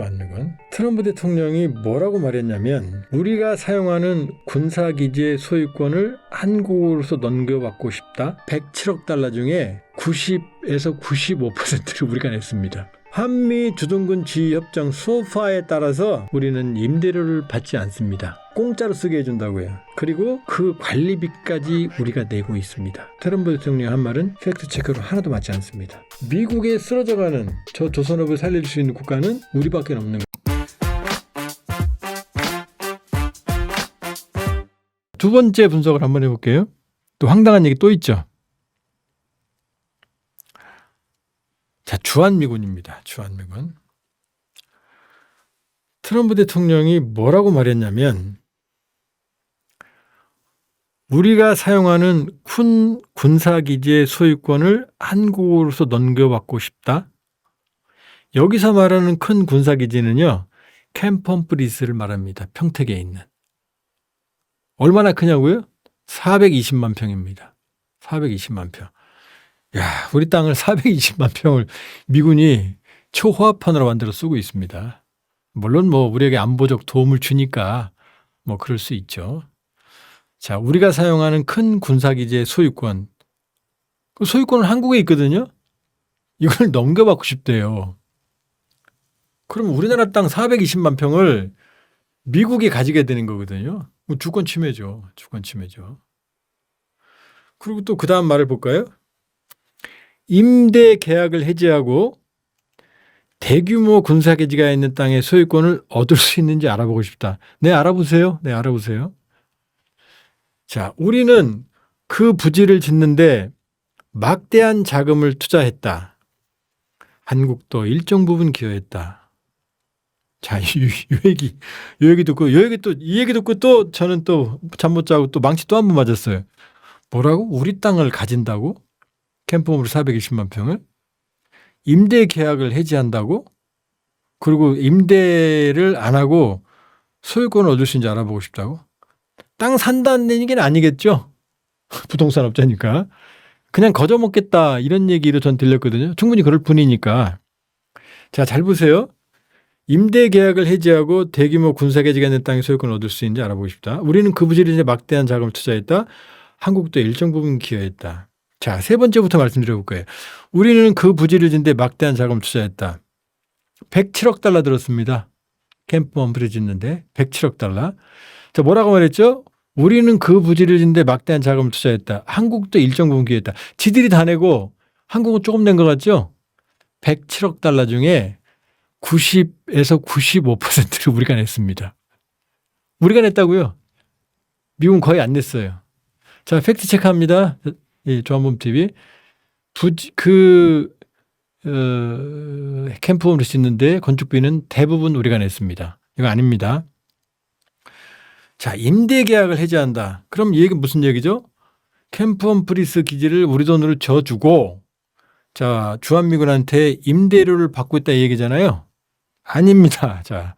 주한미군. 트럼프 대통령이 뭐라고 말했냐면 우리가 사용하는 군사기지의 소유권을 한국으로서 넘겨받고 싶다. 107억 달러 중에 90에서 95%를 우리가 냈습니다. 한미 주둔군 지휘협정 소파에 따라서 우리는 임대료를 받지 않습니다. 공짜로 쓰게 해준다고요. 그리고 그 관리비까지 우리가 내고 있습니다. 트럼프 대통령이 한 말은 팩트체크로 하나도 맞지 않습니다. 미국에 쓰러져가는 저 조선업을 살릴 수 있는 국가는 우리밖에 없는 거예요. 두 번째 분석을 한번 해볼게요. 또 황당한 얘기 또 있죠. 자, 주한미군입니다. 주한미군. 트럼프 대통령이 뭐라고 말했냐면 우리가 사용하는 군사기지의 소유권을 한국으로서 넘겨받고 싶다. 여기서 말하는 큰 군사기지는요. 캠프 험프리스를 말합니다. 평택에 있는. 얼마나 크냐고요? 420만 평입니다. 420만 평. 야, 우리 땅을 420만 평을 미군이 초호화판으로 만들어 쓰고 있습니다. 물론 우리에게 안보적 도움을 주니까 그럴 수 있죠. 자, 우리가 사용하는 큰 군사기지의 소유권. 그 소유권은 한국에 있거든요. 이걸 넘겨받고 싶대요. 그럼 우리나라 땅 420만 평을 미국이 가지게 되는 거거든요. 주권 침해죠. 주권 침해죠. 그리고 또 그 다음 말을 볼까요? 임대 계약을 해지하고 대규모 군사기지가 있는 땅의 소유권을 얻을 수 있는지 알아보고 싶다. 네, 알아보세요. 네, 알아보세요. 자, 우리는 그 부지를 짓는데 막대한 자금을 투자했다. 한국도 일정 부분 기여했다. 자, 이 얘기 듣고 이 얘기 듣고 또 저는 또 잠 못 자고 또 망치 또 한 번 맞았어요. 뭐라고? 우리 땅을 가진다고? 캠프홈으로 420만 평을? 임대 계약을 해지한다고? 그리고 임대를 안 하고 소유권을 얻을 수 있는지 알아보고 싶다고? 땅 산다는 얘기는 아니겠죠? 부동산 업자니까. 그냥 거저먹겠다 이런 얘기로 전 들렸거든요. 충분히 그럴 뿐이니까. 자, 잘 보세요. 임대 계약을 해지하고 대규모 군사기지가 있는 땅의 소유권을 얻을 수 있는지 알아보고 싶다. 우리는 그 부지를 이제 막대한 자금을 투자했다. 한국도 일정 부분 기여했다. 자, 세 번째부터 말씀드려볼 거예요. 우리는 그 부지를 짓는데 막대한 자금을 투자했다. 107억 달러 들었습니다. 캠프 험프를 짓는데 107억 달러. 자, 뭐라고 말했죠? 우리는 그 부지를 짓는데 막대한 자금을 투자했다. 한국도 일정 부분 기여했다. 지들이 다 내고 한국은 조금 낸 것 같죠? 107억 달러 중에 90에서 95%를 우리가 냈습니다. 우리가 냈다고요? 미국은 거의 안 냈어요. 자, 팩트 체크합니다. 예, 조한범TV. 캠프홈을 짓는데 건축비는 대부분 우리가 냈습니다. 이거 아닙니다. 자, 임대 계약을 해지한다. 그럼 이 얘기는 무슨 얘기죠? 캠프홈프리스 기지를 우리 돈으로 져주고 자, 주한미군한테 임대료를 받고 있다 이 얘기잖아요. 아닙니다. 자,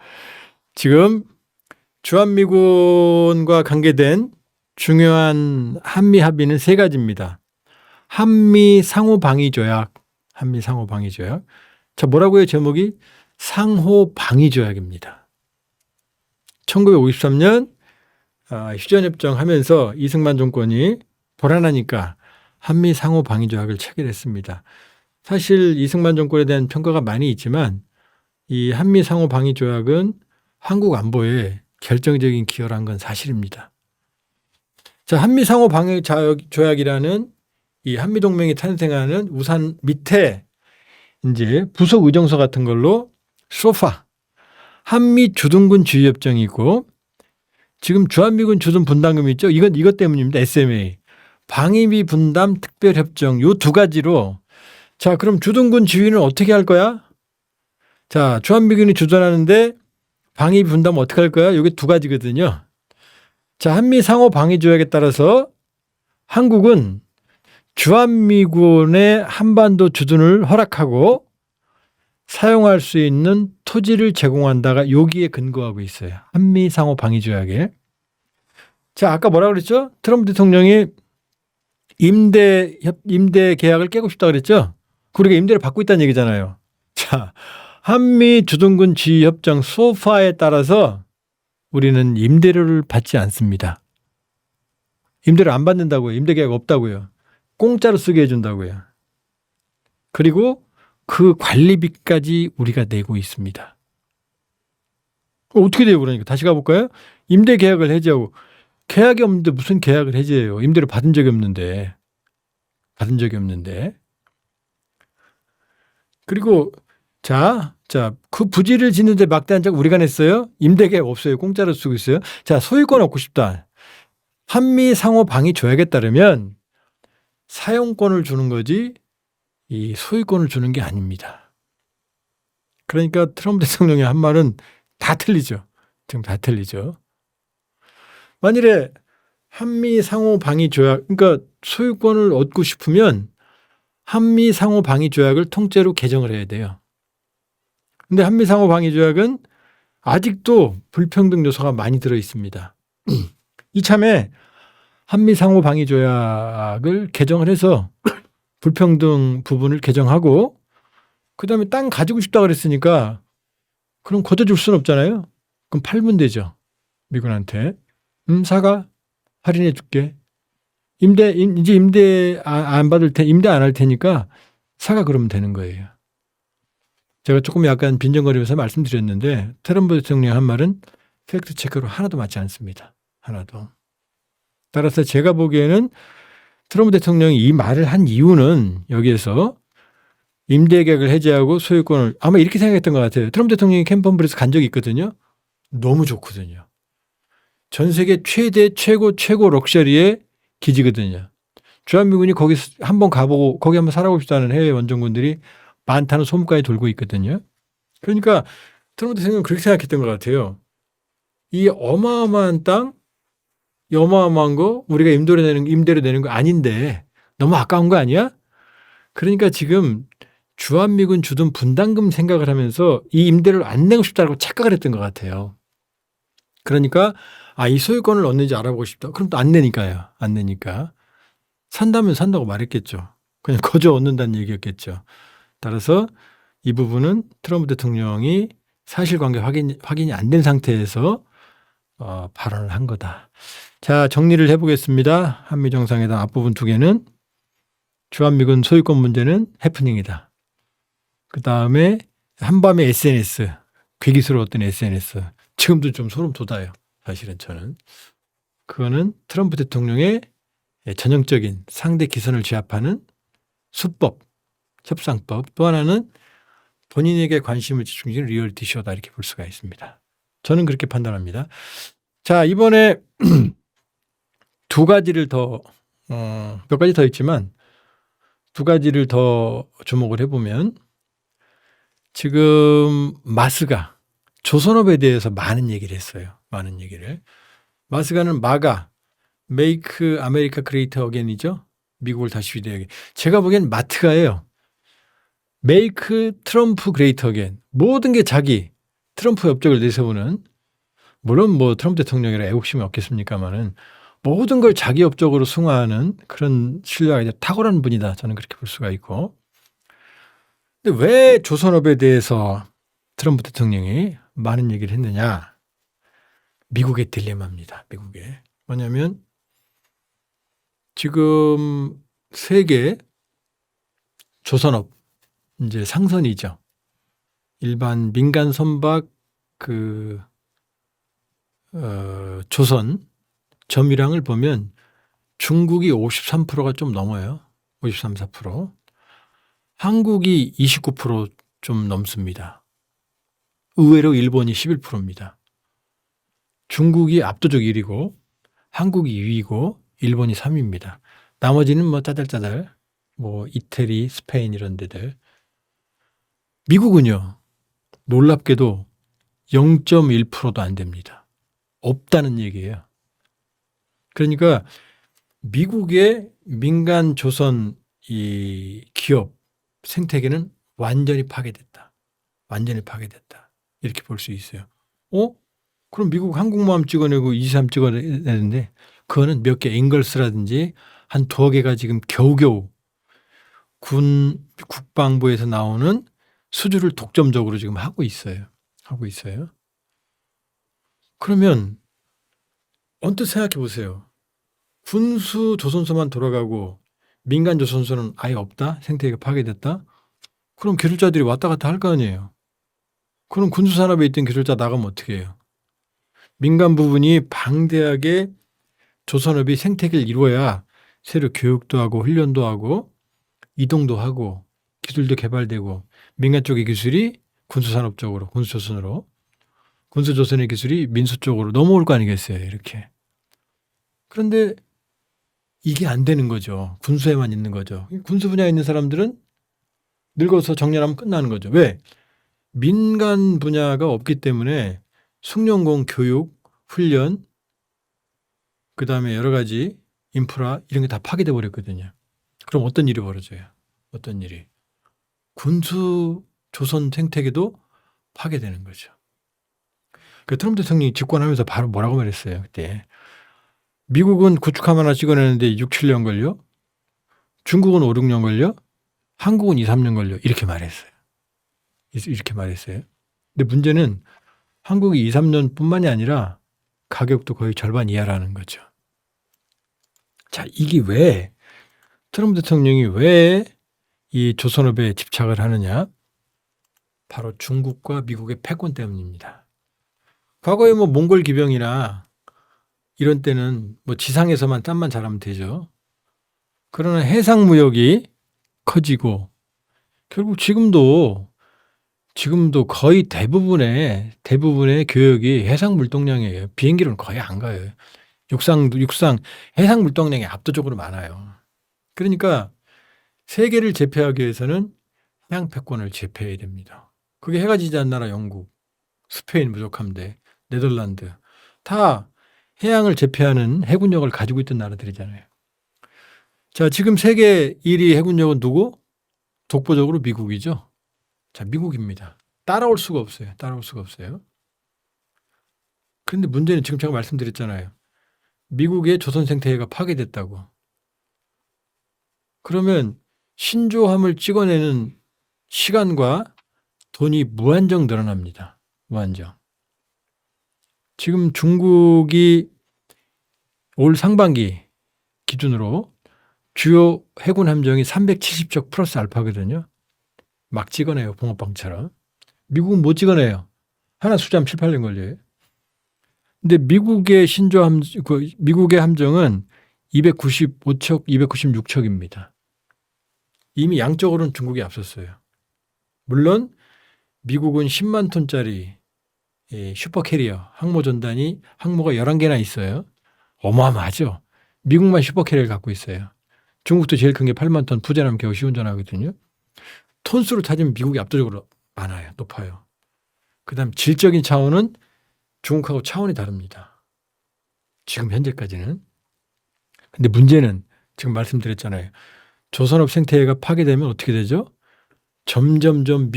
지금 주한미군과 관계된 중요한 한미 합의는 세 가지입니다. 한미 상호 방위 조약. 자, 뭐라고요? 제목이 상호 방위 조약입니다. 1953년 휴전협정 하면서 이승만 정권이 불안하니까 한미 상호 방위 조약을 체결했습니다. 사실 이승만 정권에 대한 평가가 많이 있지만 이 한미 상호 방위 조약은 한국 안보에 결정적인 기여를 한 건 사실입니다. 자, 한미 상호 방위 조약이라는 이 한미 동맹이 탄생하는 우산 밑에 이제 부속 의정서 같은 걸로 소파 한미 주둔군 지휘협정이 있고 지금 주한미군 주둔 분담금 있죠? 이것 때문입니다. SMA 방위비 분담 특별협정 요 두 가지로 자, 그럼 주둔군 지휘는 어떻게 할 거야? 자, 주한미군이 주둔하는데 방위비 분담 어떻게 할 거야? 이게 두 가지거든요. 자, 한미 상호 방위 조약에 따라서 한국은 주한미군의 한반도 주둔을 허락하고 사용할 수 있는 토지를 제공한다가 여기에 근거하고 있어요. 한미 상호 방위 조약에. 자, 아까 뭐라고 그랬죠? 트럼프 대통령이 임대 계약을 깨고 싶다 그랬죠? 우리가 임대를 받고 있다는 얘기잖아요. 자, 한미 주둔군 지휘 협정 소파에 따라서 우리는 임대료를 받지 않습니다. 임대료 안 받는다고요. 임대 계약 없다고요. 공짜로 쓰게 해준다고요. 그리고 그 관리비까지 우리가 내고 있습니다. 어떻게 돼요? 그러니까 다시 가볼까요? 임대 계약을 해지하고 계약이 없는데 무슨 계약을 해지해요? 임대료 받은 적이 없는데. 그리고 그 부지를 짓는데 막대한 적 우리가 냈어요? 임대 계약 없어요. 공짜로 쓰고 있어요. 자, 소유권 얻고 싶다. 한미 상호 방위 조약에 따르면 사용권을 주는 거지 이 소유권을 주는 게 아닙니다. 그러니까 트럼프 대통령이 한 말은 다 틀리죠. 지금 다 틀리죠. 만일에 한미 상호 방위 조약, 그러니까 소유권을 얻고 싶으면 한미 상호 방위 조약을 통째로 개정을 해야 돼요. 근데 한미 상호 방위 조약은 아직도 불평등 요소가 많이 들어 있습니다. 이참에 한미 상호 방위 조약을 개정을 해서 불평등 부분을 개정하고 그다음에 땅 가지고 싶다 그랬으니까 그럼 거둬줄 수는 없잖아요. 그럼 팔면 되죠. 미군한테. 사가 할인해 줄게. 이제 임대 안 받을 임대 안 할 테니까 사가 그러면 되는 거예요. 제가 조금 약간 빈정거리면서 말씀드렸는데 트럼프 대통령 한 말은 팩트 체크로 하나도 맞지 않습니다. 하나도. 따라서 제가 보기에는 트럼프 대통령이 이 말을 한 이유는 여기에서 임대 계약을 해지하고 소유권을 아마 이렇게 생각했던 것 같아요. 트럼프 대통령이 캠퍼블에서 간 적이 있거든요. 너무 좋거든요. 전 세계 최고 럭셔리의 기지거든요. 주한미군이 거기 한번 가보고 거기 한번 살아보고 싶다는 해외 원정군들이 많다는 소문까지 돌고 있거든요. 그러니까 트럼프 대통령은 그렇게 생각했던 것 같아요. 이 어마어마한 땅, 이 어마어마한 거 우리가 임대료 내는 거 아닌데 너무 아까운 거 아니야? 그러니까 지금 주한미군 주둔 분담금 생각을 하면서 이 임대료를 안 내고 싶다고 착각을 했던 것 같아요. 그러니까 이 소유권을 얻는지 알아보고 싶다. 그럼 또 안 내니까요. 안 내니까. 산다면 산다고 말했겠죠. 그냥 거저 얻는다는 얘기였겠죠. 따라서 이 부분은 트럼프 대통령이 사실관계 확인이 안 된 상태에서 발언을 한 거다. 자, 정리를 해보겠습니다. 한미정상회담 앞부분 두 개는 주한미군 소유권 문제는 해프닝이다. 그 다음에 한밤의 SNS, 괴기스러웠던 SNS. 지금도 좀 소름 돋아요. 사실은 저는. 그거는 트럼프 대통령의 전형적인 상대 기선을 제압하는 수법, 협상법. 또 하나는 본인에게 관심을 집중시키는 리얼리티 쇼다 이렇게 볼 수가 있습니다. 저는 그렇게 판단합니다. 자, 이번에 두 가지를 더, 몇 가지 더 있지만 두 가지를 더 주목을 해보면 지금 마스가 조선업에 대해서 많은 얘기를 했어요. 많은 얘기를. 마스가는 메이크 아메리카 그레이트 어게인이죠. 미국을 다시 위대하게. 제가 보기엔 마트가예요. 메이크 트럼프 그레이트 어게인. 모든 게 자기 트럼프 업적을 내세우는, 물론 뭐 트럼프 대통령이라 애국심이 없겠습니까마는 모든 걸 자기 업적으로 숭화하는 그런 신뢰가 탁월한 분이다. 저는 그렇게 볼 수가 있고. 근데 왜 조선업에 대해서 트럼프 대통령이 많은 얘기를 했느냐? 미국의 딜레마입니다. 미국의. 뭐냐면 지금 세계 조선업 이제 상선이죠. 일반 민간 선박 조선 점유량을 보면 중국이 53%가 좀 넘어요. 53, 4%. 한국이 29% 좀 넘습니다. 의외로 일본이 11%입니다. 중국이 압도적 1위고 한국이 2위고 일본이 3위입니다. 나머지는 뭐 짜잘짜잘 뭐 이태리, 스페인 이런 데들. 미국은요. 놀랍게도 0.1%도 안 됩니다. 없다는 얘기예요. 그러니까 미국의 민간 조선 이 기업 생태계는 완전히 파괴됐다. 완전히 파괴됐다. 이렇게 볼 수 있어요. 그럼 미국 항공모함 찍어내고 23 찍어내는데 그거는 몇 개 잉글스라든지 한 두어 개가 지금 겨우겨우 국방부에서 나오는 수주를 독점적으로 지금 하고 있어요. 하고 있어요. 그러면 언뜻 생각해 보세요. 군수 조선소만 돌아가고 민간 조선소는 아예 없다? 생태계가 파괴됐다? 그럼 기술자들이 왔다 갔다 할 거 아니에요. 그럼 군수 산업에 있던 기술자 나가면 어떻게 해요? 민간 부분이 방대하게 조선업이 생태계를 이루어야 새로 교육도 하고 훈련도 하고 이동도 하고 기술도 개발되고 민간 쪽의 기술이 군수산업 쪽으로 군수조선으로 군수조선의 기술이 민수 쪽으로 넘어올 거 아니겠어요. 이렇게. 그런데 이게 안 되는 거죠. 군수에만 있는 거죠. 군수 분야에 있는 사람들은 늙어서 정년하면 끝나는 거죠. 왜? 민간 분야가 없기 때문에 숙련공 교육, 훈련, 그다음에 여러 가지 인프라 이런 게 다 파괴돼 버렸거든요. 그럼 어떤 일이 벌어져요? 어떤 일이? 군수 조선 생태계도 파괴되는 거죠. 그 트럼프 대통령이 집권하면서 바로 뭐라고 말했어요. 그때 미국은 구축함 하나 찍어내는데 6, 7년 걸려? 중국은 5, 6년 걸려? 한국은 2, 3년 걸려? 이렇게 말했어요. 이렇게 말했어요. 근데 문제는 한국이 2, 3년 뿐만이 아니라 가격도 거의 절반 이하라는 거죠. 자, 이게 왜 트럼프 대통령이 왜 이 조선업에 집착을 하느냐? 바로 중국과 미국의 패권 때문입니다. 과거에 뭐 몽골 기병이나 이런 때는 뭐 지상에서만 땀만 잘하면 되죠. 그러나 해상 무역이 커지고 결국 지금도 거의 대부분의 교역이 해상 물동량이에요. 비행기로는 거의 안 가요. 육상 해상 물동량이 압도적으로 많아요. 그러니까 세계를 제패하기 위해서는 해양 패권을 제패해야 됩니다. 그게 해가 지지 않는 나라 영국, 스페인 무적함대, 네덜란드 다 해양을 제패하는 해군력을 가지고 있던 나라들이잖아요. 자, 지금 세계 1위 해군력은 누구? 독보적으로 미국이죠. 자, 미국입니다. 따라올 수가 없어요. 그런데 문제는 지금 제가 말씀드렸잖아요. 미국의 조선 생태계가 파괴됐다고. 그러면 신조함을 찍어내는 시간과 돈이 무한정 늘어납니다. 무한정. 지금 중국이 올 상반기 기준으로 주요 해군 함정이 370척 플러스 알파거든요. 막 찍어내요. 붕어빵처럼. 미국은 못 찍어내요. 하나 수주하면 7, 8년 걸려요. 근데 미국의 미국의 함정은 295척, 296척입니다. 이미 양적으로는 중국이 앞섰어요. 물론 미국은 10만 톤짜리 슈퍼캐리어 항모전단이 항모가 11개나 있어요. 어마어마하죠. 미국만 슈퍼캐리어를 갖고 있어요. 중국도 제일 큰 게 8만 톤 푸젠함 겨우 시운전하거든요. 톤수로 따지면 미국이 압도적으로 많아요. 높아요. 그다음 질적인 차원은 중국하고 차원이 다릅니다. 지금 현재까지는. 근데 문제는 지금 말씀드렸잖아요. 조선업 생태계가 파괴되면 어떻게 되죠? 점점점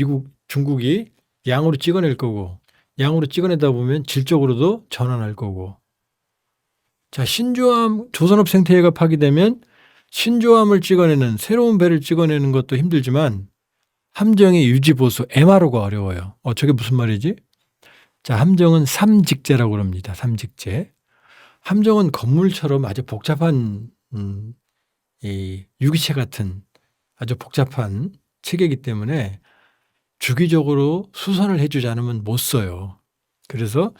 중국이 양으로 찍어낼 거고 양으로 찍어내다 보면 질적으로도 전환할 거고. 자, 조선업 생태계가 파괴되면 신조함을 찍어내는 새로운 배를 찍어내는 것도 힘들지만 함정의 유지 보수 MRO가 어려워요. 저게 무슨 말이지? 자, 함정은 삼직제라고 그럽니다. 삼직제. 함정은 건물처럼 아주 복잡한 이 유기체 같은 아주 복잡한 체계이기 때문에 주기적으로 수선을 해주지 않으면 못 써요. 그래서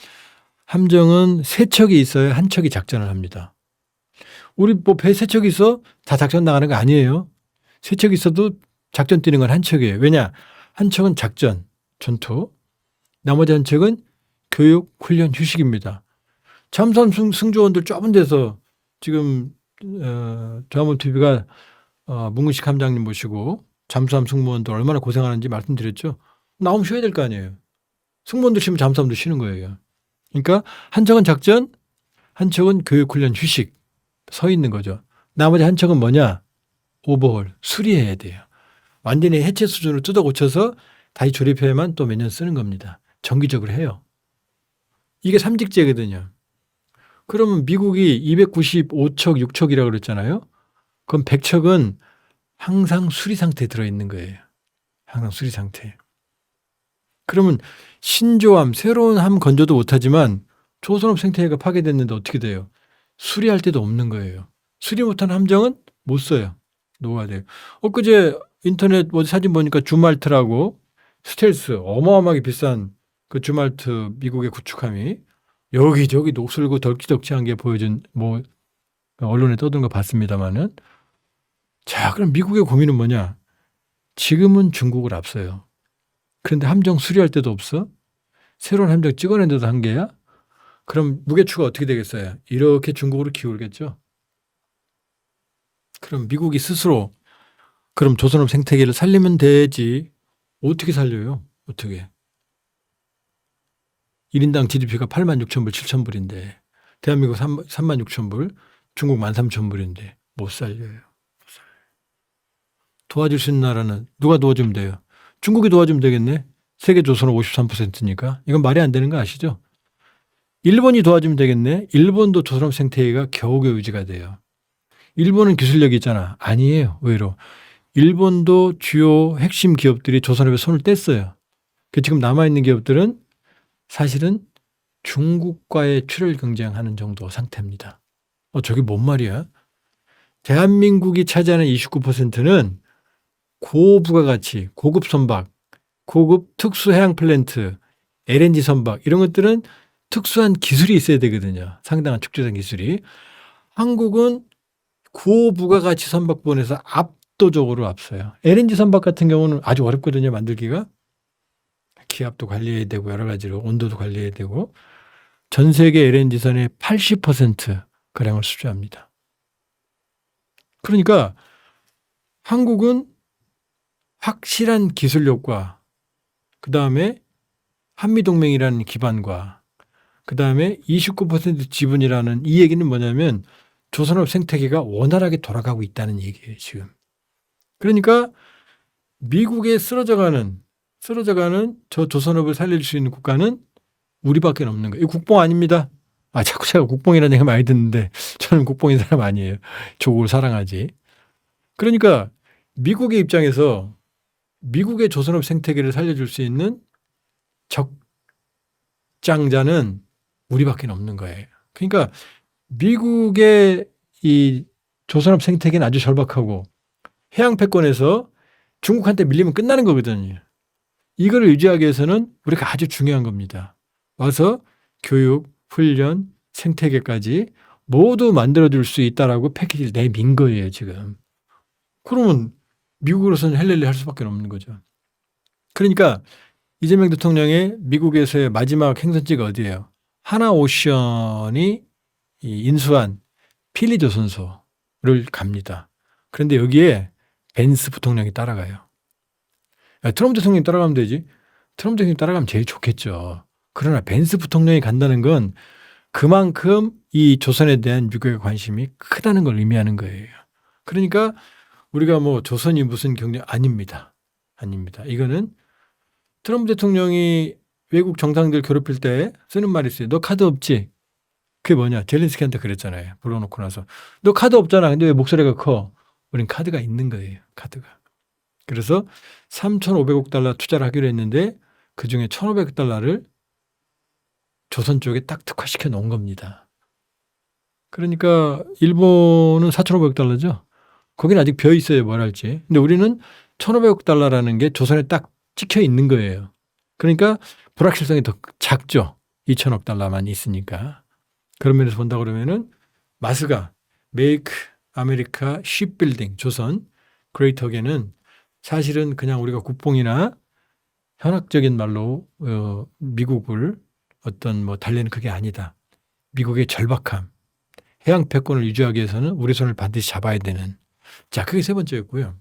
함정은 세 척이 있어야 한 척이 작전을 합니다. 우리 뭐 배 세 척이 있어? 다 작전 나가는 거 아니에요. 세 척이 있어도 작전 뛰는 건 한 척이에요. 왜냐? 한 척은 작전, 전투. 나머지 한 척은 교육, 훈련, 휴식입니다. 잠수함 승조원들 좁은 데서 지금 조합원TV가 문근식 함장님 모시고 잠수함 승무원들 얼마나 고생하는지 말씀드렸죠. 나오면 쉬어야 될 거 아니에요. 승무원들 쉬면 잠수함도 쉬는 거예요. 그러니까 한 척은 작전, 한 척은 교육, 훈련, 휴식 서 있는 거죠. 나머지 한 척은 뭐냐? 오버홀, 수리해야 돼요. 완전히 해체 수준으로 뜯어 고쳐서 다시 조립해야만 또 몇 년 쓰는 겁니다. 정기적으로 해요. 이게 삼직제거든요. 그러면 미국이 295척, 6척이라고 그랬잖아요. 그럼 100척은 항상 수리 상태에 들어있는 거예요. 항상 수리 상태. 그러면 신조함, 새로운 함 건조도 못하지만 조선업 생태계가 파괴됐는데 어떻게 돼요? 수리할 데도 없는 거예요. 수리 못한 함정은 못 써요. 노가돼요. 엊그제 인터넷 사진 보니까 주말트라고 스텔스 어마어마하게 비싼 그 주말트 미국의 구축함이 여기저기 녹슬고 덜기덕지한 게 보여준 언론에 떠든 거 봤습니다만은. 자, 그럼 미국의 고민은 뭐냐? 지금은 중국을 앞서요. 그런데 함정 수리할 데도 없어? 새로운 함정 찍어낸 데도 한계야? 그럼 무게추가 어떻게 되겠어요? 이렇게 중국으로 기울겠죠. 그럼 미국이 스스로 그럼 조선업 생태계를 살리면 되지. 어떻게 살려요? 어떻게? 1인당 GDP가 86,000불, 7,000불인데 대한민국 36,000불, 중국 13,000불인데 못 살려요. 도와줄 수 있는 나라는 누가 도와주면 돼요? 중국이 도와주면 되겠네. 세계 조선업 53%니까. 이건 말이 안 되는 거 아시죠? 일본이 도와주면 되겠네. 일본도 조선업 생태계가 겨우겨우 유지가 돼요. 일본은 기술력이 있잖아. 아니에요. 의외로. 일본도 주요 핵심 기업들이 조선업에 손을 뗐어요. 지금 남아있는 기업들은 사실은 중국과의 출혈 경쟁하는 정도 상태입니다. 저게 뭔 말이야? 대한민국이 차지하는 29%는 고부가가치, 고급 선박, 고급 특수 해양 플랜트, LNG 선박 이런 것들은 특수한 기술이 있어야 되거든요. 상당한 축제적 기술이. 한국은 고부가가치 선박본에서 압도적으로 앞서요. LNG 선박 같은 경우는 아주 어렵거든요. 만들기가. 기압도 관리해야 되고 여러 가지로 온도도 관리해야 되고 전 세계 LNG선의 80%가량을 수주합니다. 그러니까 한국은 확실한 기술력과 그다음에 한미동맹이라는 기반과 그다음에 29% 지분이라는 이 얘기는 뭐냐면 조선업 생태계가 원활하게 돌아가고 있다는 얘기예요. 지금. 그러니까 미국에 쓰러져가는 저 조선업을 살릴 수 있는 국가는 우리밖에 없는 거예요. 이거 국뽕 아닙니다. 자꾸 제가 국뽕이라는 얘기 많이 듣는데 저는 국뽕인 사람 아니에요. 조국을 사랑하지. 그러니까 미국의 입장에서 미국의 조선업 생태계를 살려줄 수 있는 적장자는 우리밖에 없는 거예요. 그러니까 미국의 이 조선업 생태계는 아주 절박하고 해양 패권에서 중국한테 밀리면 끝나는 거거든요. 이거를 유지하기 위해서는 우리가 아주 중요한 겁니다. 와서 교육, 훈련, 생태계까지 모두 만들어줄 수 있다라고 패키지를 내민 거예요, 지금. 그러면 미국으로서는 헬렐레 할 수밖에 없는 거죠. 그러니까 이재명 대통령의 미국에서의 마지막 행선지가 어디예요? 하나오션이 인수한 필리조선소를 갑니다. 그런데 여기에 벤스 부통령이 따라가요. 트럼프 대통령이 따라가면 되지. 트럼프 대통령이 따라가면 제일 좋겠죠. 그러나 벤스 부통령이 간다는 건 그만큼 이 조선에 대한 미국의 관심이 크다는 걸 의미하는 거예요. 그러니까 우리가 조선이 무슨 경쟁 아닙니다. 아닙니다. 이거는 트럼프 대통령이 외국 정상들 괴롭힐 때 쓰는 말이 있어요. 너 카드 없지? 그게 뭐냐? 젤렌스키한테 그랬잖아요. 불러놓고 나서. 너 카드 없잖아. 근데 왜 목소리가 커? 우린 카드가 있는 거예요. 카드가. 그래서 3,500억 달러 투자를 하기로 했는데 그중에 1,500억 달러를 조선 쪽에 딱 특화시켜 놓은 겁니다. 그러니까 일본은 4,500억 달러죠. 거기는 아직 벼 있어요. 뭘 할지. 근데 우리는 1,500억 달러라는 게 조선에 딱 찍혀 있는 거예요. 그러니까 불확실성이 더 작죠. 2,000억 달러만 있으니까. 그런 면에서 본다 그러면은 마스가 메이크 아메리카 쉽빌딩 조선 그레이터게는 사실은 그냥 우리가 국뽕이나 현학적인 말로 미국을 달래는 그게 아니다. 미국의 절박함, 해양 패권을 유지하기 위해서는 우리 손을 반드시 잡아야 되는. 자, 그게 세 번째였고요.